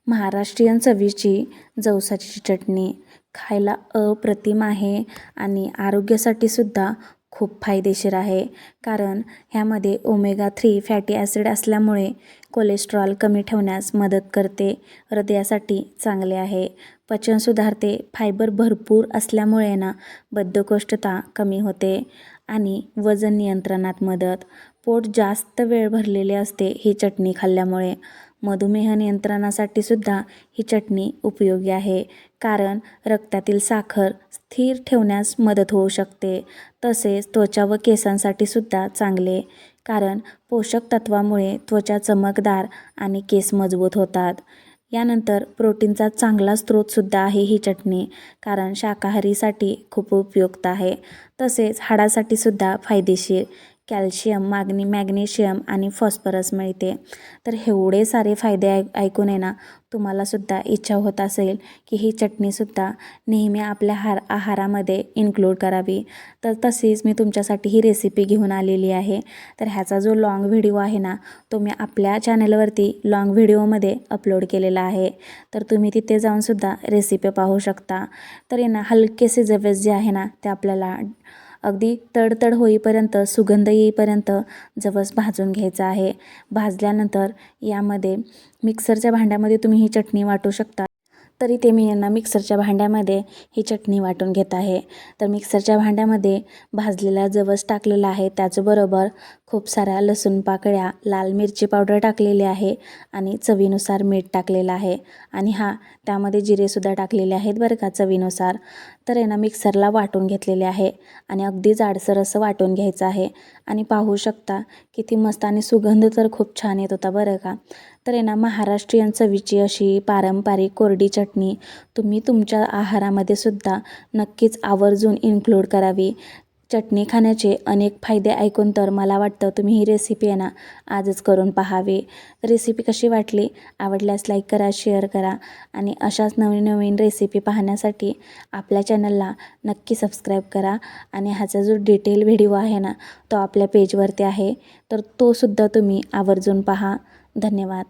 महाराष्ट्रीयन चवीची जवसाची चटणी खायला अप्रतिम आहे आणि आरोग्यासाठी सुद्धा खूप फायदेशीर आहे. कारण ह्यामध्ये ओमेगा 3 फॅटी ॲसिड असल्यामुळे कोलेस्ट्रॉल कमी ठेवण्यास मदत करते. हृदयासाठी चांगले आहे. पचन सुधारते. फायबर भरपूर असल्यामुळे बद्धकोष्ठता कमी होते आणि वजन नियंत्रणात मदत. पोट जास्त वेळ भरलेले असते ही चटणी खाल्ल्यामुळे. मधुमेह नियंत्रणासाठी सुद्धा ही चटणी उपयोगी आहे. कारण रक्तातील साखर स्थिर ठेवण्यास मदत होऊ शकते. तसेच त्वचा व केसांसाठी सुद्धा चांगले. कारण पोषक तत्वामुळे त्वचा चमकदार आणि केस मजबूत होतात. यानंतर प्रोटीनचा चांगला स्रोतसुद्धा आहे ही चटणी. कारण शाकाहारीसाठी खूप उपयुक्त आहे. तसेच हाडासाठी सुद्धा फायदेशीर. कॅल्शियम, मॅग्नेशियम आणि फॉस्फरस मिळते. तर एवढे सारे फायदे ऐकून तुम्हाला सुद्धा इच्छा होत असेल की ही चटणीसुद्धा नेहमी आपल्या आहारामध्ये इन्क्लूड करावी. तर तशीच मी तुमच्यासाठी ही रेसिपी घेऊन आलेली आहे. तर ह्याचा जो लॉंग व्हिडिओ आहे तो मी आपल्या चॅनलवरती लॉंग व्हिडिओमध्ये अपलोड केलेला आहे. तर तुम्ही तिथे जाऊनसुद्धा रेसिपी पाहू शकता. तर हलकेसे जवस जे आहे ते आपल्याला अगदी तडतड होईपर्यंत, सुगंध येईपर्यंत जवस भाजून घ्यायचा आहे. भाजल्यानंतर यामध्ये मिक्सरच्या भांड्यामध्ये तुम्ही ही चटणी वाटू शकता. तरी ते मी मिक्सरच्या भांड्यामध्ये ही चटणी वाटून घेत आहे. तर मिक्सरच्या भांड्यामध्ये भाजलेला जवस टाकलेला आहे. त्याचबरोबर खूप साऱ्या लसूण पाकळ्या, लाल मिरची पावडर टाकलेली आहे आणि चवीनुसार मीठ टाकलेलं आहे. आणि त्यामध्ये जिरेसुद्धा टाकलेले आहेत बरं का चवीनुसार. तर मिक्सरला वाटून घेतलेले आहे आणि अगदी जाडसर असं वाटून घ्यायचं आहे. आणि पाहू शकता किती मस्त आणि सुगंध तर खूप छान येत होता बरं का. तर महाराष्ट्रीयन चवीची अशी पारंपरिक कोरडी चटणी तुम्ही तुमच्या आहारामध्ये सुद्धा नक्कीच आवर्जून इन्क्लूड करावी. चटणी खाण्याचे अनेक फायदे ऐकून तर मला वाटतं तुम्ही ही रेसिपी आजच करून पाहावी. रेसिपी कशी वाटली? आवडल्यास लाईक करा, शेअर करा आणि अशाच नवीन नवीन रेसिपी पाहण्यासाठी आपल्या चॅनलला नक्की सबस्क्राईब करा. आणि ह्याचा जो डिटेल व्हिडिओ आहे तो आपल्या पेजवरती आहे. तर तो सुद्धा तुम्ही आवर्जून पहा. धन्यवाद.